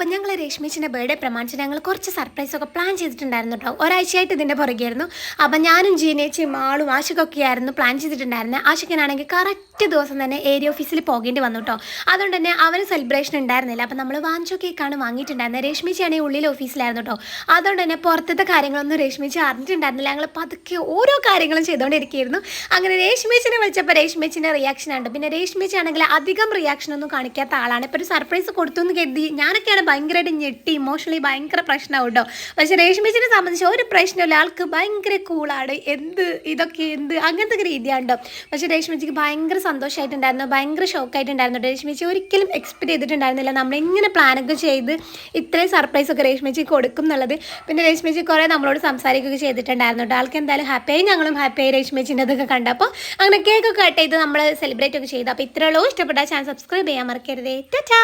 അപ്പം ഞങ്ങൾ രശ്മിച്ചിൻ്റെ ബർത്ത്ഡേ പ്രമാണിച്ച് ഞങ്ങൾ കുറച്ച് സർപ്രൈസൊക്കെ പ്ലാൻ ചെയ്തിട്ടുണ്ടായിരുന്നു കേട്ടോ. ഒരാഴ്ചയായിട്ട് ഇതിൻ്റെ പുറകെയായിരുന്നു. അപ്പം ഞാനും ജീനേച്ചിയും ആളും ആശിക്കൊക്കെ ആയിരുന്നു പ്ലാൻ ചെയ്തിട്ടുണ്ടായിരുന്നത്. ആശിക്കനാണെങ്കിൽ കറക്റ്റ് ദിവസം തന്നെ ഏരിയ ഓഫീസിൽ പോകേണ്ടി വന്നു കേട്ടോ. അതുകൊണ്ട് തന്നെ അവന് സെലിബ്രേഷൻ ഉണ്ടായിരുന്നില്ല. അപ്പം നമ്മൾ വാഞ്ചോ കേക്കാണ് വാങ്ങിയിട്ടുണ്ടായിരുന്നത്. രശ്മിച്ചാണെങ്കിൽ ഉള്ളിൽ ഓഫീസിലായിരുന്നു കേട്ടോ. അതുകൊണ്ട് തന്നെ പുറത്തത്തെ കാര്യങ്ങളൊന്നും രശ്മിച്ച് അറിഞ്ഞിട്ടുണ്ടായിരുന്നില്ല. ഞങ്ങൾ പതുക്കെ ഓരോ കാര്യങ്ങളും ചെയ്തുകൊണ്ടിരിക്കുകയായിരുന്നു. അങ്ങനെ രശ്മിച്ചിനെ വിളിച്ചപ്പോൾ രശ്മിച്ചിൻ്റെ റിയാക്ഷൻ ഉണ്ട്. പിന്നെ രശ്മിച്ചാണെങ്കിൽ അധികം റിയാക്ഷനൊന്നും കാണിക്കാത്ത ആളാണ്. ഇപ്പോൾ ഒരു സർപ്രൈസ് കൊടുത്തു എന്ന് കരുതി ഞാനൊക്കെയാണ് ഭയങ്കരമായിട്ട് ഞെട്ടി ഇമോഷണലി ഭയങ്കര പ്രശ്നമാവും കേട്ടോ. പക്ഷേ രശ്മിച്ചിനെ സംബന്ധിച്ച് ഒരു പ്രശ്നമില്ല. ആൾക്ക് ഭയങ്കര കൂളാണ്. ഇതൊക്കെ അങ്ങനത്തെ ഒരു രീതിയാണ് കേട്ടോ. പക്ഷേ രശ്മിച്ചിക്ക് ഭയങ്കര സന്തോഷമായിട്ടുണ്ടായിരുന്നു, ഭയങ്കര ഷോക്കായിട്ടുണ്ടായിരുന്നു. രശ്മിച്ചി ഒരിക്കലും എക്സ്പെക്ട് ചെയ്തിട്ടുണ്ടായിരുന്നില്ല നമ്മളിങ്ങനെ പ്ലാനൊക്കെ ചെയ്ത് ഇത്രയും സർപ്രൈസൊക്കെ രശ്മിച്ചി കൊടുക്കും എന്നുള്ളത്. പിന്നെ രശ്മിച്ചി കുറേ നമ്മളോട് സംസാരിക്കുകയൊക്കെ ചെയ്തിട്ടുണ്ടായിരുന്നു കേട്ടോ. ആൾക്ക് എന്തായാലും ഹാപ്പിയായി, ഞങ്ങളും ഹാപ്പിയായി രശ്മിച്ചിൻ്റെ അതൊക്കെ കണ്ടപ്പോൾ. അങ്ങനെ കേക്കൊക്കെ കട്ട് ചെയ്ത് നമ്മൾ സെലിബ്രേറ്റ് ഒക്കെ ചെയ്തു. അപ്പോൾ ഇത്രയുള്ളൂ. ഇഷ്ടപ്പെട്ട ചാനൽ സബ്സ്ക്രൈബ് ചെയ്യാൻ മറക്കരുതേ. ടാറ്റാ.